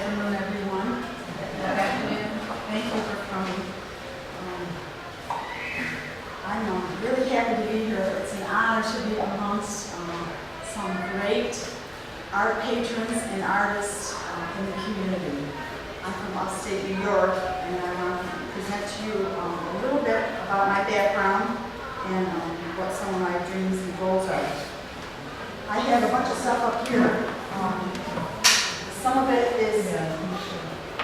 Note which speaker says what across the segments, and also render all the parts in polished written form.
Speaker 1: afternoon, everyone. Good afternoon. Thank you for coming. I'm really happy to be here. It's an honor to be amongst some great art patrons and artists in the community. I'm from upstate New York, and I want to present to you a little bit about my background and what some of my dreams and goals are. I have a bunch of stuff up here. Some of it is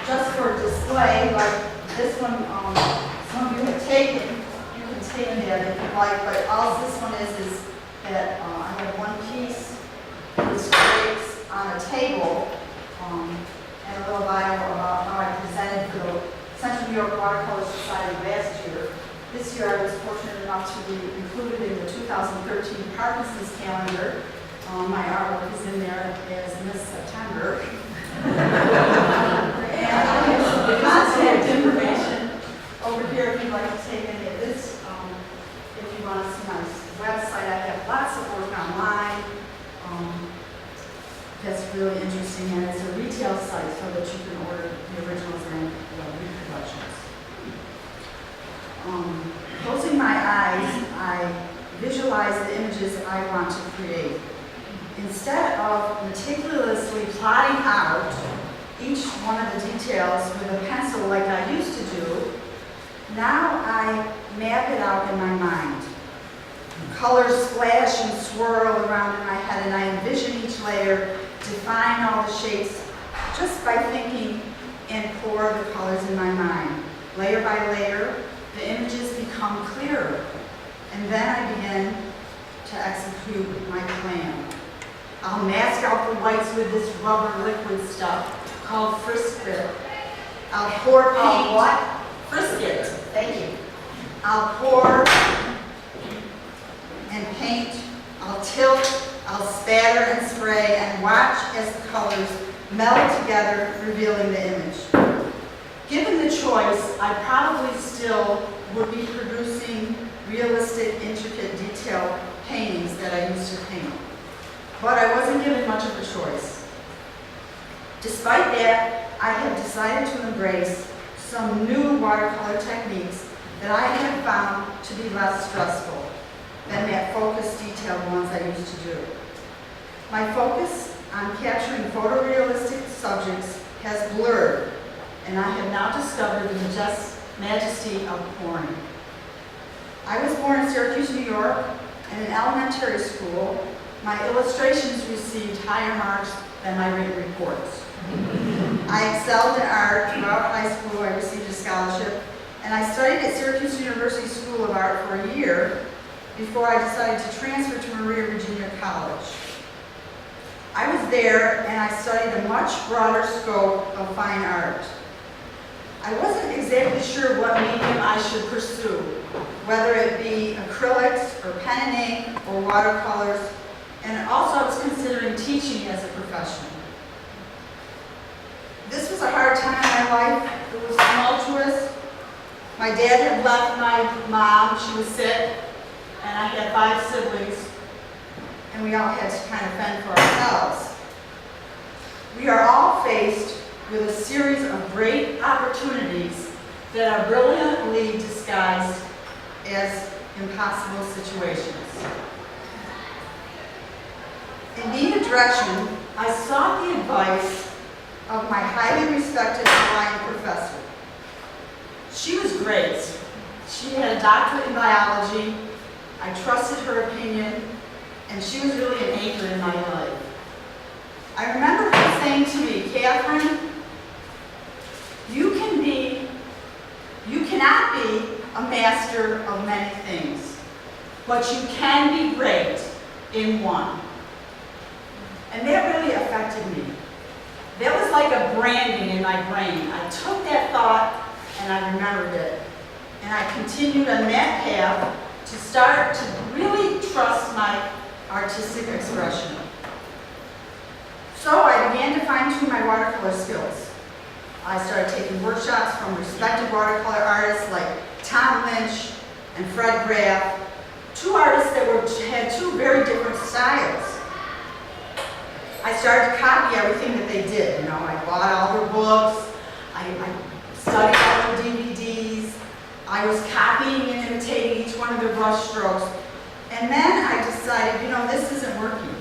Speaker 1: just for display, like this one, some of you have taken. You can take that if you like, but all this one is that I have one piece which breaks on a table, and a little bio about how I presented for the Central New York Watercolor Society last year. This year I was fortunate enough to be included in the 2013 Parkinson's calendar. My artwork is in there as Miss September. And I have some contact information over here if you'd like to take any of this. If you want to see my website, I have lots of work online. That's really interesting, and it's a retail site so that you can order the originals and reproductions. Closing my eyes, I visualize the images I want to create. Instead of meticulously plotting out each one of the details with a pencil like I used to do, now I map it out in my mind. Colors splash and swirl around in my head, and I envision each layer, define all the shapes just by thinking and pour the colors in my mind. Layer by layer, the images become clearer, and then I begin to execute my plan. I'll mask out the whites with this rubber liquid stuff called Frisket. I'll pour paint. What? Frisket. Thank you. I'll pour and paint. I'll tilt. I'll spatter and spray and watch as the colors meld together, revealing the image. Given the choice, I probably still would be producing realistic, intricate, detailed paintings that I used to paint. But I wasn't given much of a choice. Despite that, I have decided to embrace some new watercolor techniques that I have found to be less stressful than that focused, detailed ones I used to do. My focus on capturing photorealistic subjects has blurred, and I have now discovered the majesty of pouring. I was born in Syracuse, New York, and in elementary school, my illustrations received higher marks than my written reports. I excelled in art. Throughout high school, I received a scholarship, and I studied at Syracuse University School of Art for a year before I decided to transfer to Maria Virginia College. I was there, and I studied a much broader scope of fine art. I wasn't exactly sure what medium I should pursue, whether it be acrylics or pen and ink or watercolors. And also I was considering teaching as a profession. This was a hard time in my life. It was tumultuous. My dad had left my mom. She was sick. And I had 5 siblings. And we all had to kind of fend for ourselves. We are all faced with a series of great opportunities that are brilliantly disguised as impossible situations. In needing direction, I sought the advice of my highly respected Hawaiian professor. She was great. She had a doctorate in biology. I trusted her opinion, and she was really an anchor in my life. I remember her saying to me, "Catherine, you cannot be a master of many things, but you can be great in one." And that really affected me. That was like a branding in my brain. I took that thought and I remembered it. And I continued on that path to start to really trust my artistic expression. So I began to fine-tune my watercolor skills. I started taking workshops from respected watercolor artists like Tom Lynch and Fred Graff, 2 artists that had 2 very different styles. I started to copy everything that they did. You know, I bought all their books, I studied all their DVDs, I was copying and imitating each one of their brush strokes. And then I decided, you know, this isn't working.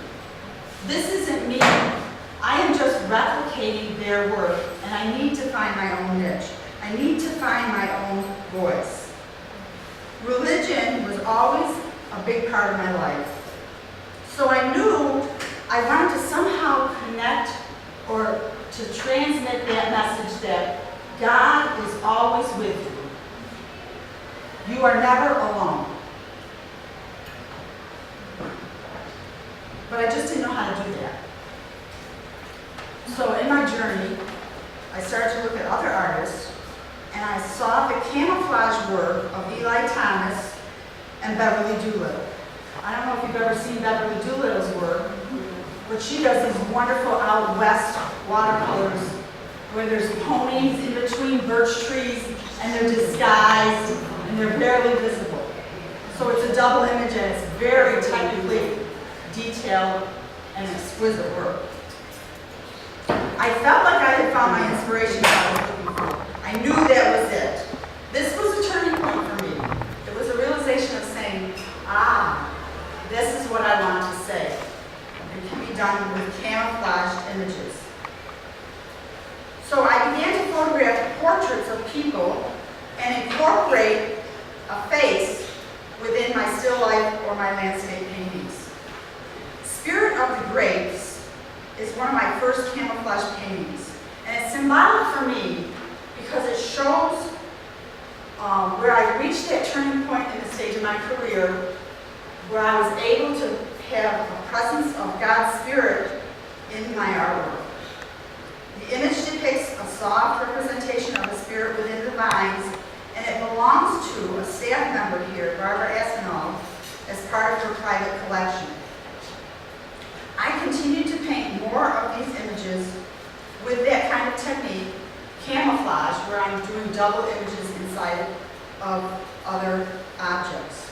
Speaker 1: This isn't me. I am just replicating their work, and I need to find my own niche. I need to find my own voice. Religion was always a big part of my life. So I knew I wanted to somehow connect or to transmit that message that God is always with you. You are never alone. But I just didn't know how to do that. So in my journey, I started to look at other artists, and I saw the camouflage work of Eli Thomas and Beverly Doolittle. I don't know if you've ever seen Beverly Doolittle's work, but she does these wonderful out west watercolors where there's ponies in between birch trees, and they're disguised, and they're barely visible. So it's a double image, and it's very technically detailed and exquisite work. I felt like I had found my inspiration that I was looking for. I knew that was it. This was a turning point for me. It was a realization of saying, this is what I want to say. It can be done with camouflaged images. So I began to photograph portraits of people and incorporate a face within my still life or my landscape paintings. Spirit of the Grapes is one of my first camouflage paintings. And it's symbolic for me because it shows where I reached that turning point in the stage of my career where I was able to have a presence of God's Spirit in my artwork. The image depicts a soft representation of the Spirit within the vines, and it belongs to a staff member here, Barbara Aspinall, as part of her private collection. I continue to paint more of these images with that kind of technique, camouflage, where I'm doing double images inside of other objects.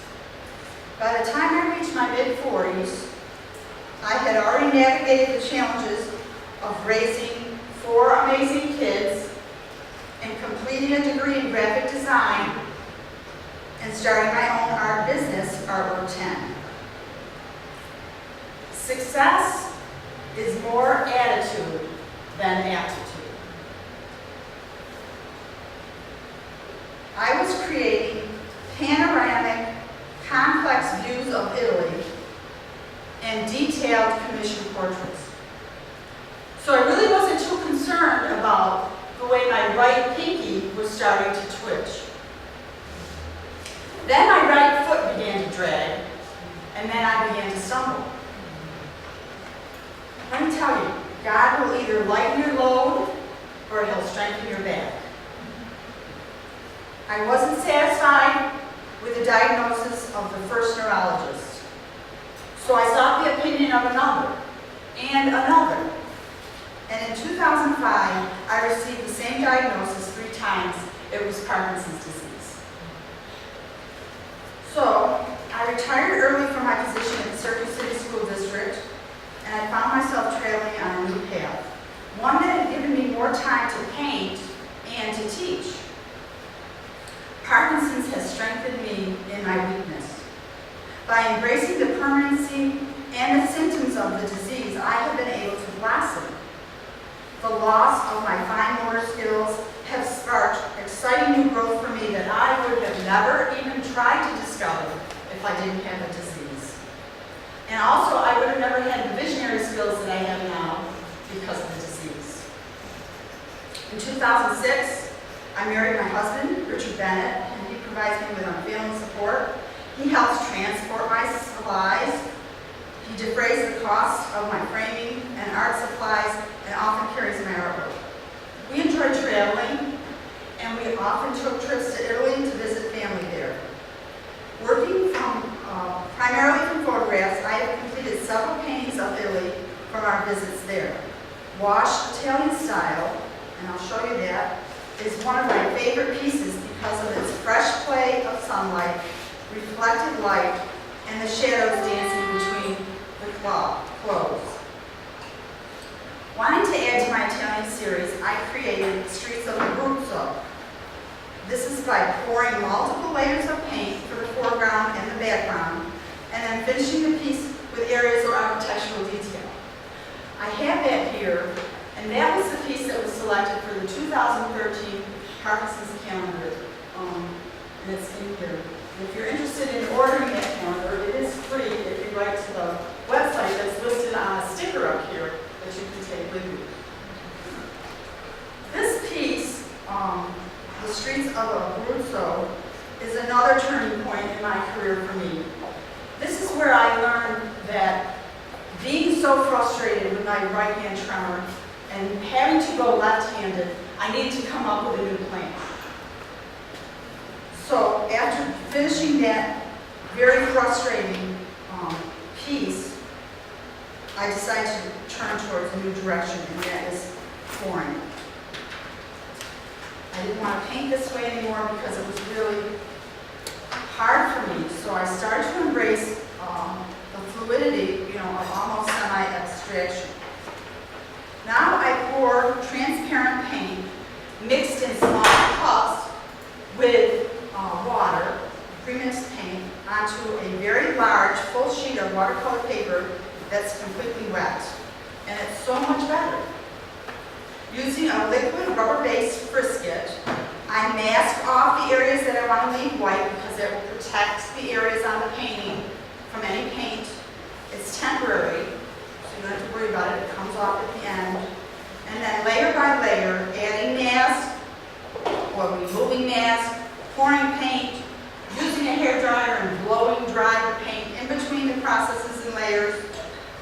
Speaker 1: By the time I reached my mid-40s, I had already navigated the challenges of raising 4 amazing kids and completing a degree in graphic design and starting my own art business, Artwork 10. Success is more attitude than aptitude. I was creating panoramic, complex views of Italy and detailed commission portraits. So I really wasn't too concerned about the way my right pinky was starting to twitch. Then my right foot began to drag, and then I began to stumble. Let me tell you, God will either lighten your load or He'll strengthen your back. I wasn't satisfied with the diagnosis of the first neurologist, so I sought the opinion of another and another. And in 2005, I received the same diagnosis 3 times. It was Parkinson's disease. So I retired early from my position at the Circuit City School District, and I found myself traveling on a new path, one that had given me more time to paint and to teach. Parkinson's has strengthened me in my weakness. By embracing the permanency and the symptoms of the disease, I have been able to blossom. The loss of my fine motor skills have sparked exciting new growth for me that I would have never even tried to discover if I didn't have a disease. And also, I would have never had the visionary skills that I have now because of the disease. In 2006, I married my husband, Richard Bennett, and he provides me with unfailing support. He helps transport my supplies. He defrays the cost of my framing and art supplies and often carries my artwork. We enjoy traveling, and we often took trips to Italy to visit family there. Working primarily from photographs, I have completed several paintings of Italy from our visits there. Washed Italian style, and I'll show you that, is one of my favorite pieces because of its fresh play of sunlight, reflected light, and the shadows dancing between the clothes. Wanting to add to my Italian series, I created Streets of Abruzzo. This is by pouring multiple layers of paint for the foreground and the background, and then finishing the piece with areas of architectural detail. I have that here, and that was the piece that was selected for the 2013 Parkinson's calendar, and it's in here. And if you're interested in ordering that calendar, it is free if you write to the website that's listed on a sticker up here that you can take with you. This piece, The Streets of Abruzzo, is another turning point in my career for me. This is where I learned that being so frustrated with my right hand tremor and having to go left-handed, I needed to come up with a new plan. So after finishing that very frustrating piece, I decided to turn towards a new direction, and that is pouring. I didn't want to paint this way anymore because it was really hard for me. So I started to embrace the fluidity, of almost semi-abstraction. Now I pour transparent paint mixed in small cups with water, pre-mixed paint, onto a very large full sheet of watercolor paper that's completely wet. And it's so much better. Using a liquid rubber-based frisket, I mask off the areas that I want to leave white because it will protect the areas on the painting from any paint. It's temporary, so you don't have to worry about it. It comes off at the end. And then layer by layer, adding mask or removing mask, pouring paint, using a hairdryer and blowing dry the paint in between the processes and layers,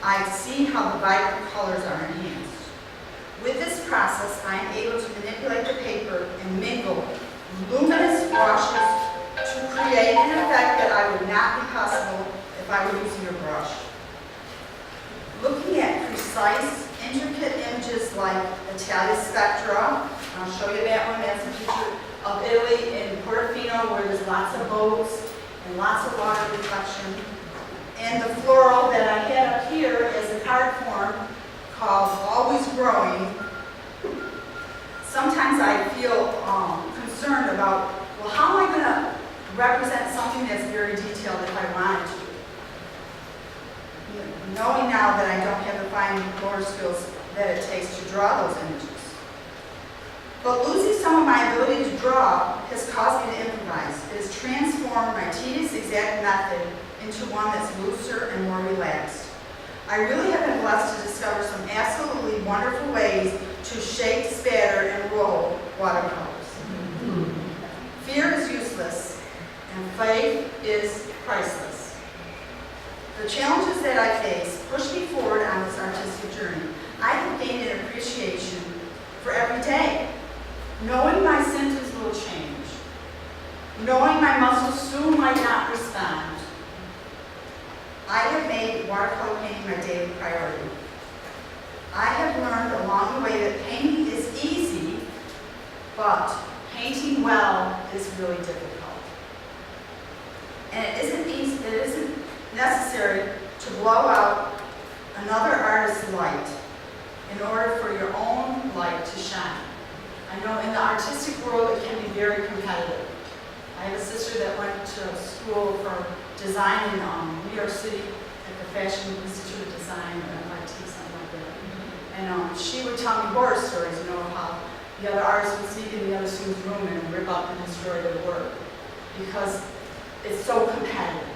Speaker 1: I see how the vibrant colors are enhanced. With this process, I am able to manipulate the paper and mingle luminous washes to create an effect that I would not be possible if I were using a brush. Looking at precise, intricate images like Italia Spectra, and I'll show you that one, that's a picture of Italy in Portofino where there's lots of boats and lots of water reflection. And the floral that I had up here is a card form called Always Growing. Sometimes I feel concerned about, well, how am I going to represent something that's very detailed if I wanted to? Knowing now that I don't have the fine motor skills that it takes to draw those images. But losing some of my ability to draw has caused me to improvise. It has transformed my tedious exact method into one that's looser and more relaxed. I really have been blessed to discover some absolutely wonderful ways to shake, spatter, and roll watercolors. Fear is useless, and faith is priceless. The challenges that I face push me forward on this artistic journey. I have gained an appreciation for every day. Knowing my symptoms will change. Knowing my muscles soon might not respond. I have made watercolor painting my daily priority. I have learned along the way that painting is easy, but painting well is really difficult. And it isn't necessary to blow out another artist's light in order for your own light to shine. I know in the artistic world it can be very competitive. I have a sister that went to school for design in New York City at the Fashion Institute of Design, or MIT, something like that. And she would tell me horror stories, how the other artists would sneak in the other student's room and rip up and destroy their work because it's so competitive.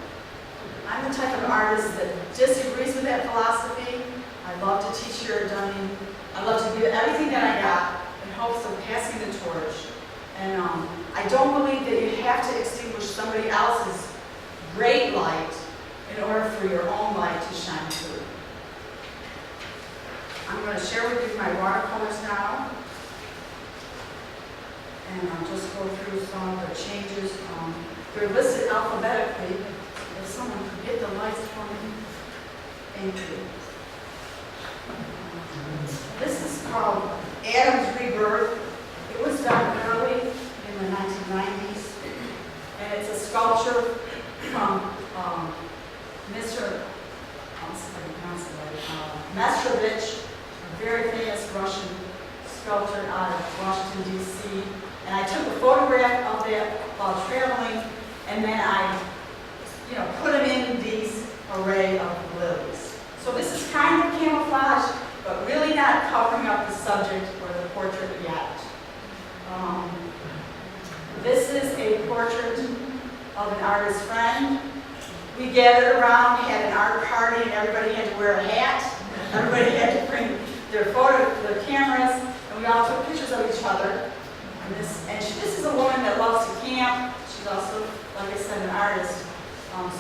Speaker 1: I'm the type of artist that disagrees with that philosophy. I love to teach here at Dunning. I love to give everything that I got in hopes of passing the torch. And I don't believe that you have to extinguish somebody else's great light in order for your own light to shine through. I'm going to share with you my watercolors now. And I'll just go through some of the changes. They're listed alphabetically. If someone could get the lights for me. Thank you. This is called Adam's Rebirth. It was done early in the 1990s. And it's a sculpture from Mr. Mestrovich, a very famous started out of Washington, D.C., and I took a photograph of that while traveling, and then I, put them in these array of lilies. So this is kind of camouflage, but really not covering up the subject or the portrait yet. This is a portrait of an artist friend. We gathered around, had an art party, and everybody had to wear a hat. Everybody had to bring their cameras, and we all took pictures of each other. This is a woman that loves to camp. She's also, like I said, an artist.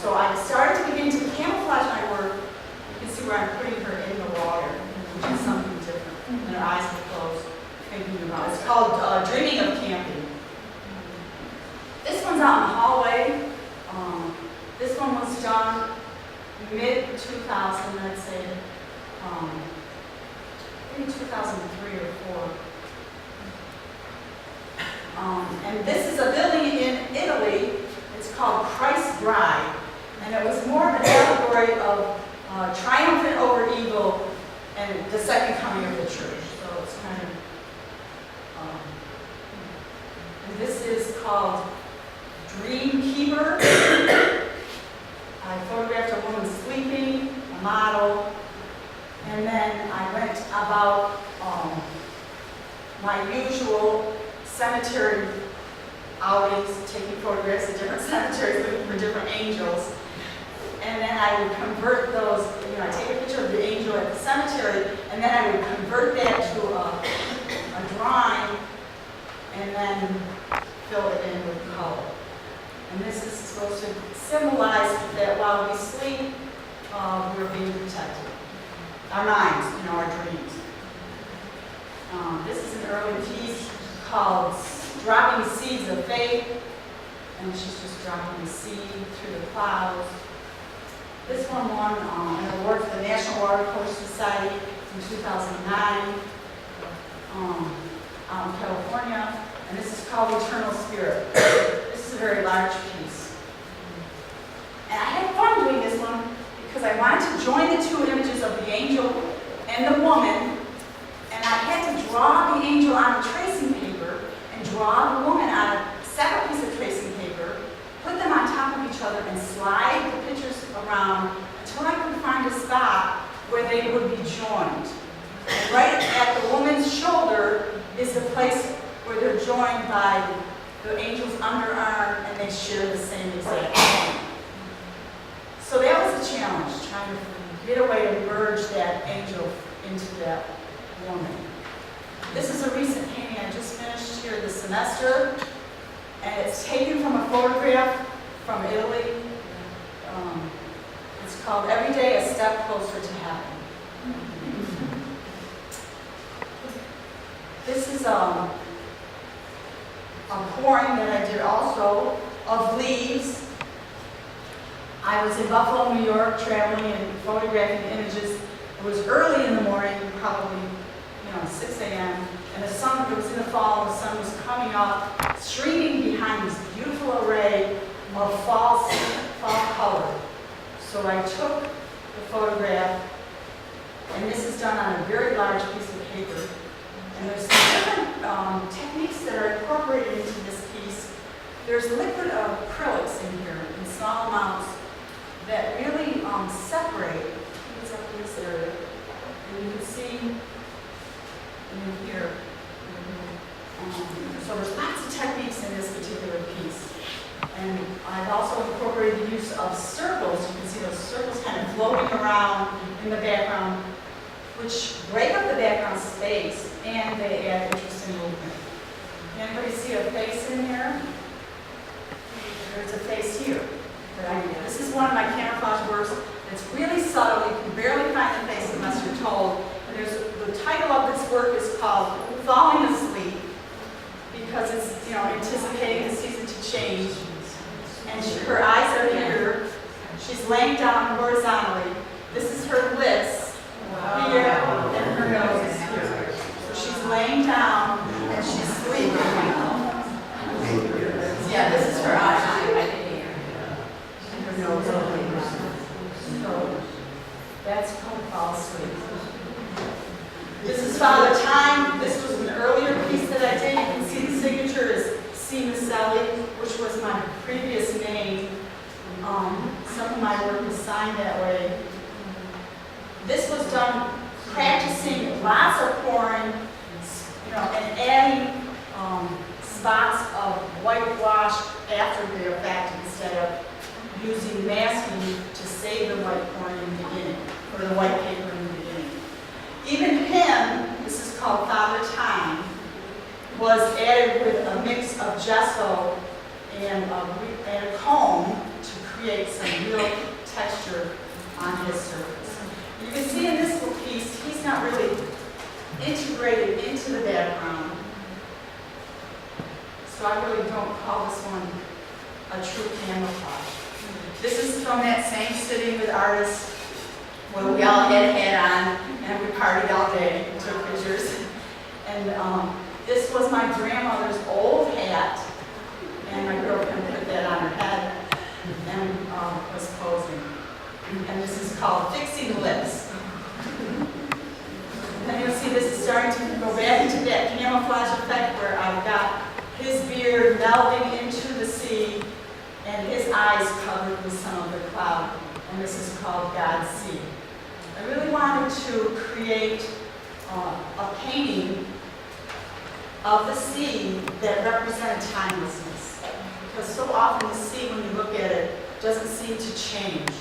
Speaker 1: So I started to begin to camouflage my work. You can see where I'm putting her in the water, which is something different. And her eyes are closed, thinking about it. It's called Dreaming of Camping. This one's out in the hallway. This one was done mid-2000, I'd say, maybe 2003 or 4. And this is a building in Italy. It's called Christ's Bride. And it was more of an allegory of triumphant over evil and the second coming of the church. So it's kind of, and this is called Dream Keeper. I photographed a woman sleeping, a model, and then I went about my usual cemetery outings, taking photographs of different cemeteries, looking for different angels. And then I would convert those, I take a picture of the angel at the cemetery, and then I would convert that to a drawing, and then fill it in with color. And this is supposed to symbolize that while we sleep, we're being protected. Our minds, our dreams. This is an early piece called Dropping Seeds of Faith. And she's just dropping the seed through the clouds. This one won an award for the National Watercolor Society in 2009 out in California. And this is called Eternal Spirit. This is a very large piece. And I had fun doing this one because I wanted to join the two images of the angel and the woman. And I had to draw the angel on a tracing paper and draw the woman on a separate piece of tracing paper, put them on top of each other, and slide the pictures around until I could find a spot where they would be joined. And right at the woman's shoulder is the place where they're joined by the angel's underarm, and they share the same exact point. So that was a challenge, trying to get a way to merge that angel into that woman. This is a recent painting I just finished here this semester, and it's taken from a photograph from Italy. It's called Every Day a Step Closer to Heaven. This is a pouring that I did also of leaves. I was in Buffalo, New York, traveling and photographing images. It was early in the morning, probably 6 a.m., and the sun, it was in the fall, the sun was coming up, streaming behind this beautiful array of fall color. So I took the photograph, and this is done on a very large piece of paper. And there's some different techniques that are incorporated into this piece. There's liquid acrylics in here in small amounts that really separate. It's up in this area. And you can see in here. So there's lots of techniques in this particular piece. And I've also incorporated the use of circles. You can see those circles kind of floating around in the background, which break up the background space, and they add interesting movement. Can anybody see a face in here? There's a face here. This is one of my camouflage works. It's really subtle. You can barely find the face unless you're told. And the title of this work is called Falling Asleep, because it's anticipating the season to change. And her eyes are here. She's laying down horizontally. This is her lips. Here, and her nose is here. So she's laying down, and designed that way. This was done practicing lots of pouring, and adding spots of whitewash after the effect instead of using masking to save the white pouring in the beginning, or the white paper in the beginning. Even him, this is called Father Time, was added with a mix of gesso and a comb to create some real texture on his surface. You can see in this little piece, he's not really integrated into the background. So I really don't call this one a true camouflage. This is from that same sitting with artists where we all had a hat on and we partied all day and took pictures. And this was my grandmother's old hat, and my girlfriend put that on her head and was posing. And this is called Fixing Lips. And you'll see this is starting to go back into that camouflage effect where I've got his beard melding into the sea and his eyes covered with some of the cloud. And this is called God's Sea. I really wanted to create a painting of the sea that represented timelessness. Because so often the sea, when you look at it, doesn't seem to change.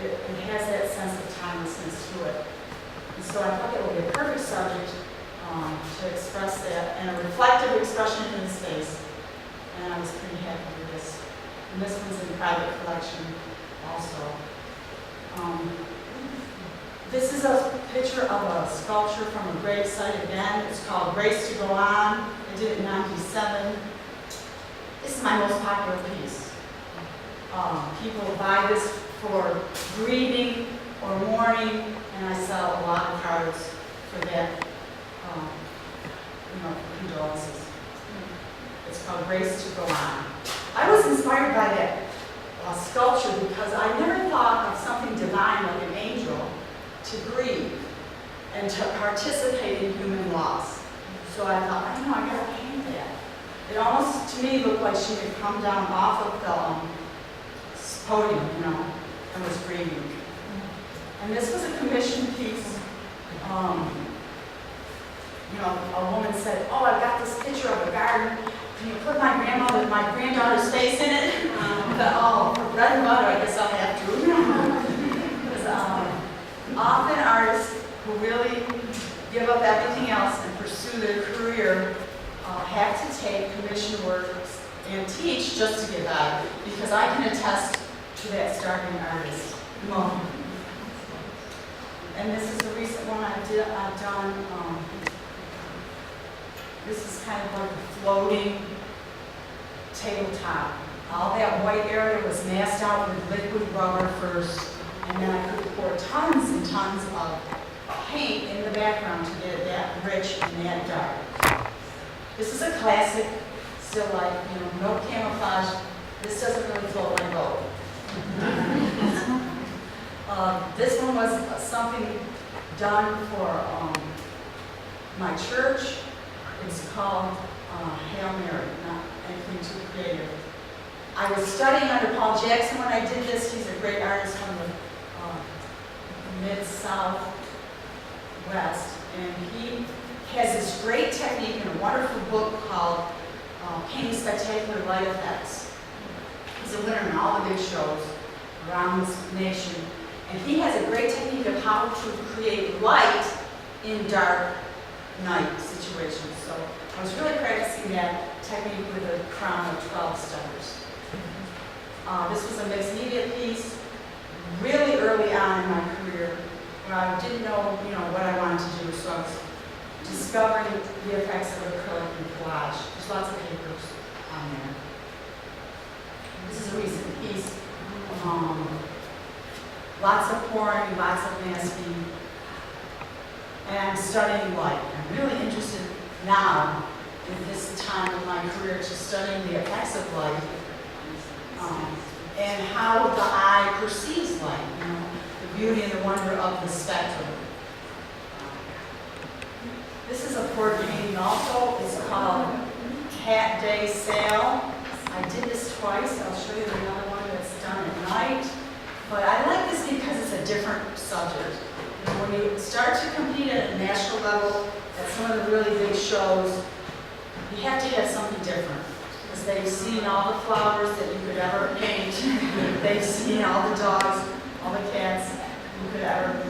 Speaker 1: It has that sense of timelessness to it. And so I thought that would be a perfect subject to express that, and a reflective expression in his face. And I was pretty happy with this. And this one's in private collection also. This is a picture of a sculpture from a grave site again. It's called Race to Go On. I did it in '97. This is my most popular piece. People buy this for grieving or mourning, and I sell a lot of cards for that, condolences. It's called Race to Go On. I was inspired by that sculpture because I never thought of something divine like an angel to grieve and to participate in human loss. So I thought, I gotta paint that. It almost, to me, looked like she had come down off of the podium, and was grieving. And this was a commissioned piece. A woman said, "Oh, I've got this picture of a garden. Can you put my granddaughter's face in it?" I thought, for bread and butter, I guess I'll have to. Because often artists who really give up everything else and pursue their career have to take commission work and teach just to get by, because I can attest to that starving artist moment. And this is a recent one I've done. This is kind of like a floating tabletop. All that white area was masked out with liquid rubber first, and then I could pour tons and tons of paint in the background to get it that rich and that dark. This is a classic still life, no camouflage. This doesn't really float my boat. This one was something done for my church. It's called Hail Mary, not anything too creative. I was studying under Paul Jackson when I did this. He's a great artist from the Mid-South West, and he has this great technique in a wonderful book called Painting Spectacular Light Effects. He's a winner in all the big shows around this nation, and he has a great technique of how to create light in dark night situations. So I was really practicing that technique with a crown of 12 stars. This was a mixed media piece, really early on in my career, where I didn't know, what I wanted to do. So I was discovering the effects of acrylic and collage. There's lots of papers on there. This is a recent piece. Lots of pouring, lots of masking. And I'm studying light. I'm really interested now, in this time of my career, to studying the effects of light and how the eye perceives light, the beauty and the wonder of the spectrum. This is a portrait painting also. It's called Cat Day Sail. I did this twice. I'll show you another one that's done at night.
Speaker 2: But I like this because it's a different subject. You know, when you start to compete at a national level, at some of the really big shows, you have to have something different. Because they've seen all the flowers that you could ever paint. They've seen all the dogs, all the cats you could ever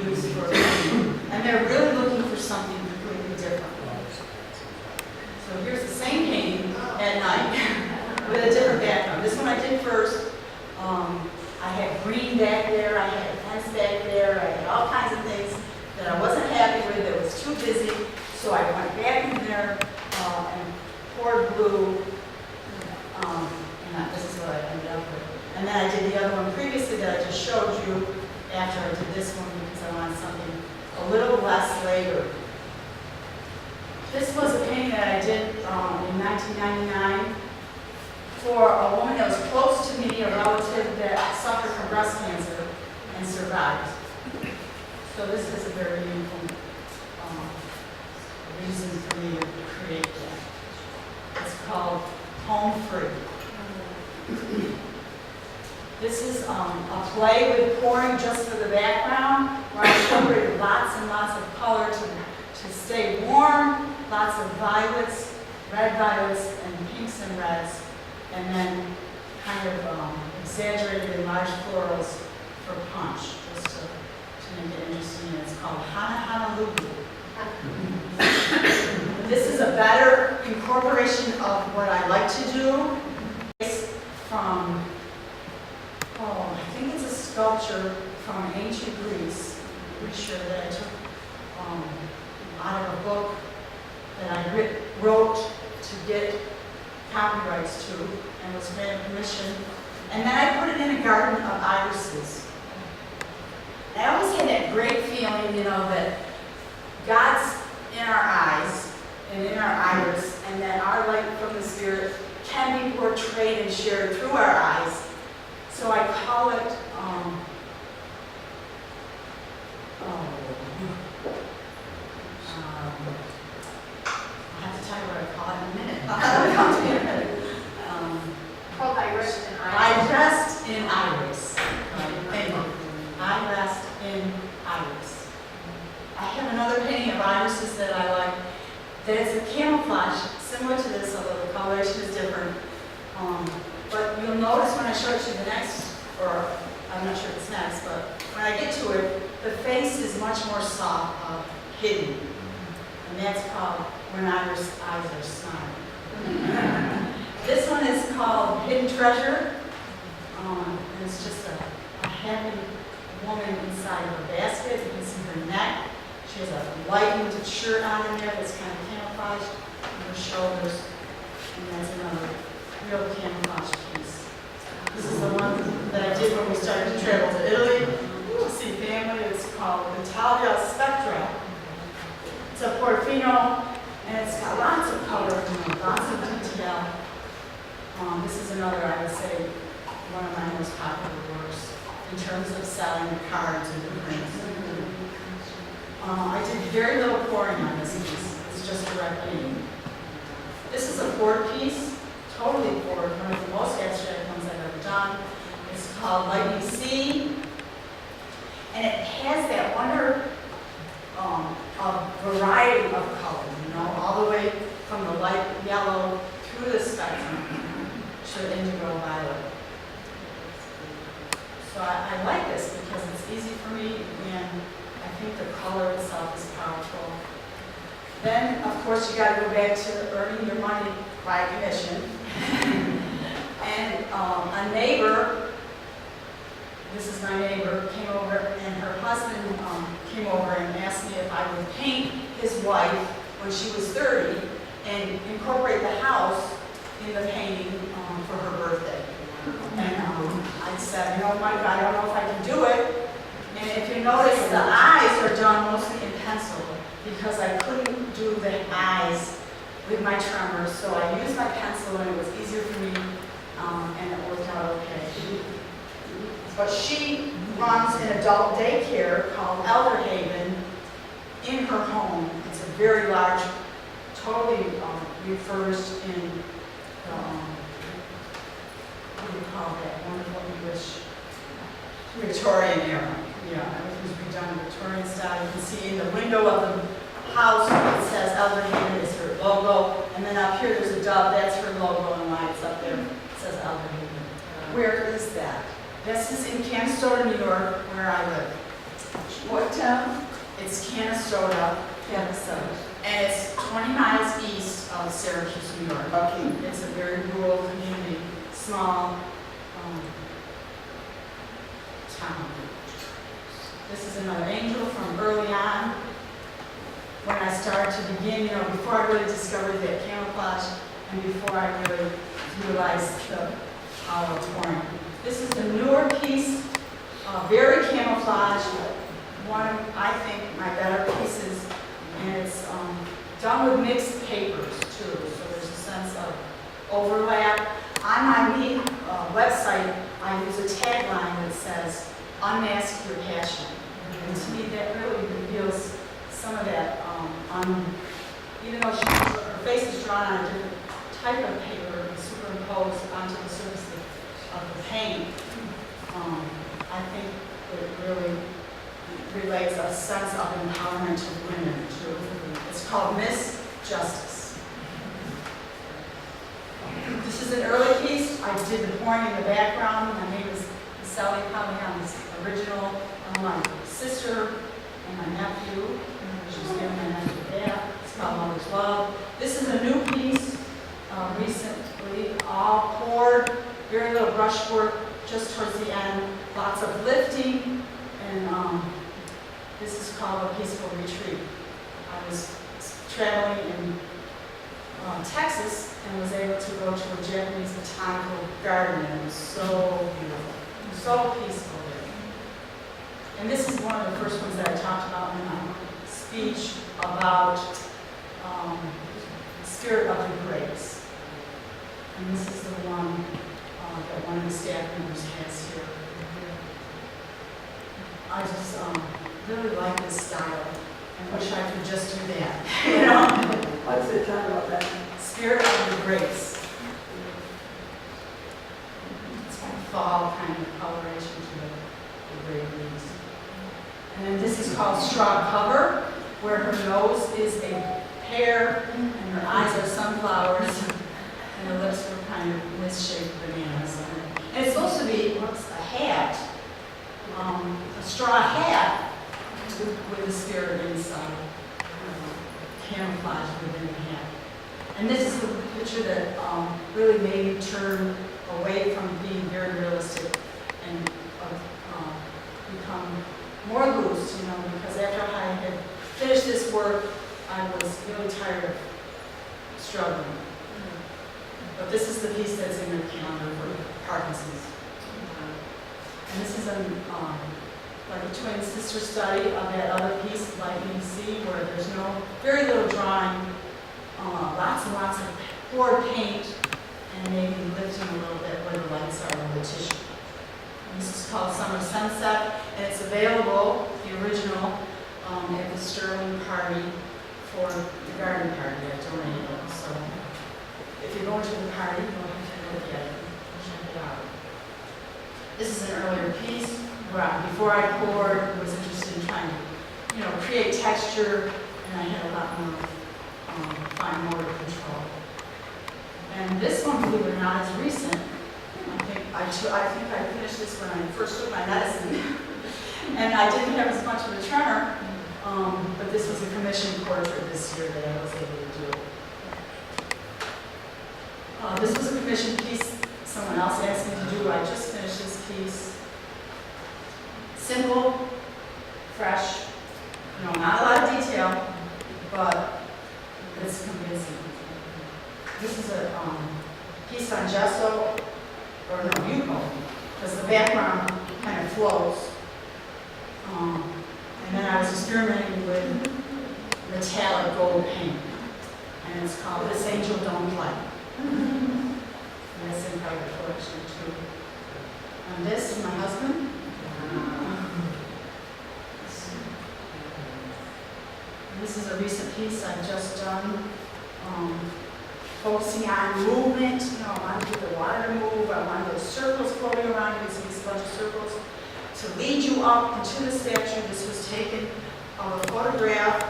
Speaker 2: use for painting. And they're really looking for something completely different. So here's the same painting at night with a different background. This one I did first. I had green back there, I had fence back there, I had all kinds of things that I wasn't happy with, that was too busy. So I went back in there and poured blue, and this is what I ended up with. And then I did the other one previously that I just showed you after I did this one because I wanted something a little less later. This was a painting that I did in 1999 for a woman that was close to me, a relative that suffered from breast cancer and survived. So this is a very meaningful reason for me to create that. It's called Home Free. This is a play with pouring just for the background, where I incorporated lots and lots of color to stay warm, lots of violets, red violets, and pinks and reds, and then kind of exaggerated in large florals for punch, just to make it interesting. It's called Honolulu. This is a better incorporation of what I like to do. It's from, I think it's a sculpture from ancient Greece. I'm pretty sure that I took out of a book that I wrote to get copyrights to, and was granted permission. And then I put it in a garden of irises. I always had that great feeling, you know, that God's in our eyes and in our iris, and that our light from the Spirit can be portrayed and shared through our eyes. So I call it, I'll have to tell you what I call it in a minute. I'll come to me in a minute.
Speaker 3: Called iris and iris.
Speaker 2: I rest in iris. Thank you. I rest in iris. I have another painting of irises that I like. That is a camouflage, similar to this, although the coloration is different. But you'll notice when I show it to you the next, or I'm not sure if it's next, but when I get to it, the face is much more soft, hidden. And that's called When Iris Eyes Are Smiling. This one is called Hidden Treasure. And it's just a happy woman inside of her basket. You can see her neck. She has a lightened shirt on in there that's kind of camouflaged on her shoulders. And that's another real camouflage piece. This is the one that I did when we started to travel to Italy to see family. It's called Italia Spectra. It's a Portofino, and it's got lots of color, lots of detail. This is another, I would say, one of my most popular works in terms of selling the cards and the prints. I did very little pouring on this piece. It's just direct painting. This is a poured piece, totally poured, one of the most abstract ones I've ever done. It's called Lightning Sea, and it has that wonder of variety of color, you know, all the way from the light yellow through the spectrum to the indigo violet. So I like this because it's easy for me, and I think the color itself is powerful. Then, of course, you got to go back to earning your money by commission. And a neighbor, this is my neighbor, came over, and her husband came over and asked me if I would paint his wife when she was 30 and incorporate the house in the painting for her birthday. And I said, you know, Mike, I don't know if I can do it. And if you notice, the eyes are done mostly in pencil because I couldn't do the eyes with my tremors. So I used my pencil and it was easier for me, and it worked out okay. But she runs an adult daycare called Elder Haven in her home. It's a very large, totally refurbished in what do you call that, wonderful English Victorian era. Yeah, everything's redone Victorian style. You can see in the window of the house, it says Elder Haven is her logo. And then up here, there's a dove, that's her logo, and why it's up there, it says Elder Haven. Where is that? This is in Canastota, New York, where I live.
Speaker 4: What town?
Speaker 2: It's Canastota, and it's 20 miles east of Syracuse, New York.
Speaker 4: Okay.
Speaker 2: It's a very rural community, small town. This is another angel from early on. When I started to begin, before I really discovered that camouflage, and before I really realized the power of pouring. This is the newer piece, very camouflage, one of, I think, my better pieces, and it's done with mixed papers too, so there's a sense of overlap. On my website, I use a tagline that says, "Unmask your passion." And to me, that really reveals some of that, even though her face is drawn on a different type of paper and superimposed onto the surface of the paint, I think it really relays a sense of empowerment to women too. It's called Miss Justice. This is an early piece. I did the pouring in the background. My name is Sally Pallian's original. My sister and my nephew. She's giving my nephew that. It's called Mother's Love. This is a new piece, recently, all poured, very little brush work, just towards the end. Lots of lifting, and this is called A Peaceful Retreat. I was traveling in Texas and was able to go to a Japanese botanical garden, and it was so beautiful, so peaceful there. And this is one of the first ones that I talked about in my speech about spirit of the grace. And this is the one that one of the staff members has here. I just really like this style and wish I could just do that.
Speaker 4: What's the title of that?
Speaker 2: Spirit of the grace. It's like fall kind of coloration to the gray leaves. And then this is called Straw Cover, where her nose is a pear and her eyes are sunflowers and her lips were kind of misshaped bananas. And it's supposed to be a hat, a straw hat with the spirit inside, camouflage within the hat. And this is the picture that really made me turn away from being very realistic and become more loose, because after I had finished this work, I was really tired of struggling. But this is the piece that's in your calendar for Parkinson's. And this is like a twin sister study of that other piece, Lightning Sea, where there's very little drawing, lots and lots of poured paint, and maybe lifting a little bit where the lights are in the tissue. And this is called Summer Sunset, and it's available, the original, at the Sterling party for the garden party that I donated. So if you're going to the party, you'll have to look at it and check it out. This is an earlier piece where before I poured, I was interested in trying to, create texture, and I had a lot more fine motor control. And this one, believe it or not, is recent. I think I finished this when I first took my medicine, and I didn't have as much of a tremor, but this was a commissioned portrait this year that I was able to do. This was a commissioned piece someone else asked me to do. I just finished this piece. Simple, fresh, not a lot of detail, but it's convincing. This is a piece on gesso, or no, Yuko, because the background kind of flows. And then I was experimenting with metallic gold paint, and it's called This Angel Don't Play. And that's in private collection too. And this is my husband. This is a recent piece I've just done, focusing on movement. I want to do the water move. I want those circles floating around. You can see these bunch of circles to lead you up into the statue. This was taken of a photograph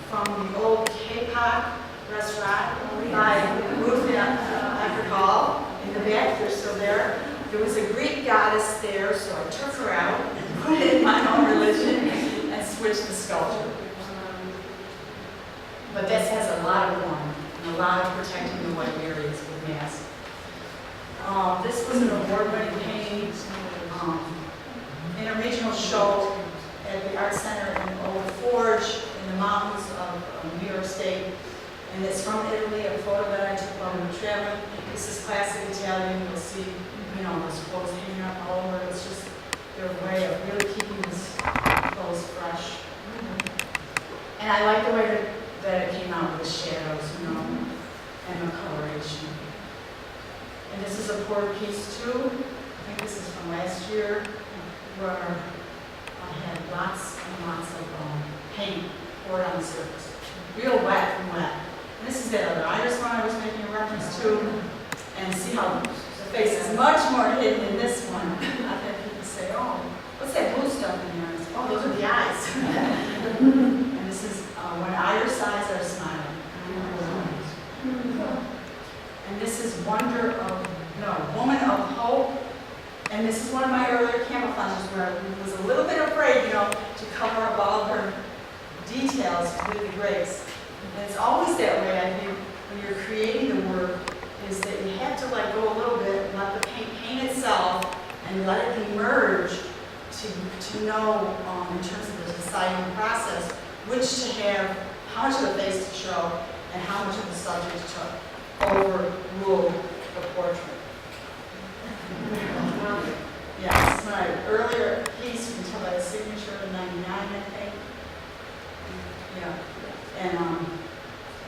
Speaker 2: from the old K-pop restaurant by Ruth Agricole in the back. They're still there. There was a Greek goddess there, so I took her out, put it in my own religion, and switched the sculpture. But this has a lot of warmth and a lot of protecting the white areas with masks. This was an award-winning painting in a regional show at the Art Center in Old Forge in the mountains of New York State. And it's from Italy, a photo that I took while we were traveling. This is classic Italian. You'll see, those clothes hanging up all over. It's just their way of really keeping these clothes fresh. And I like the way that it came out with the shadows, and the coloration. And this is a poured piece too. I think this is from last year, where I had lots and lots of paint poured on the surface. Real wet and wet. And this is that other iris one I was making a reference to. And see how the face is much more hidden in this one. I've had people say, oh, what's that blue stuff in there? I say, oh, those are the eyes. And this is when iris eyes are smiling. And this is Woman of Hope. And this is one of my earlier camouflages where I was a little bit afraid, to cover up all of her details with the grapes. And it's always that way, I think, when you're creating the work, is that you have to let go a little bit and let the paint itself and let it emerge to know, in terms of the deciding process, which to have, how much of the face to show, and how much of the subject to overrule the portrait. Yeah, this is my earlier piece. You can tell by the signature in '99, I think. Yeah, and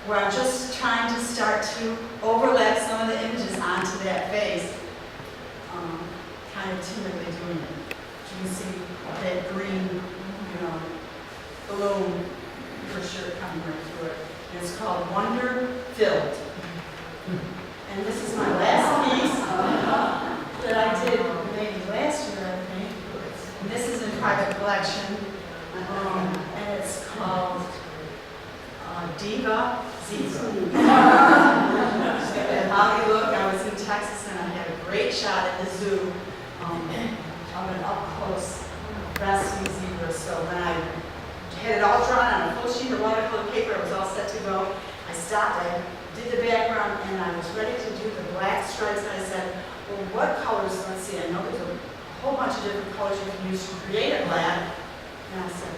Speaker 2: where I'm just trying to start to overlap some of the images onto that face, kind of timidly doing it. You can see that green, balloon for sure coming right through it. And it's called Wonder Filled. And this is my last piece that I did maybe last year, I think. And this is in private collection, and it's called Diva Zebra. That Holly look. I was in Texas and I had a great shot at the zoo of an up-close rescue zebra. So when I had it all drawn on a full sheet of watercolor paper, I was all set to go. I stopped, I did the background, and I was ready to do the black stripes, and I said, well, what colors, let's see, I know there's a whole bunch of different colors you can use to create a black. And I said,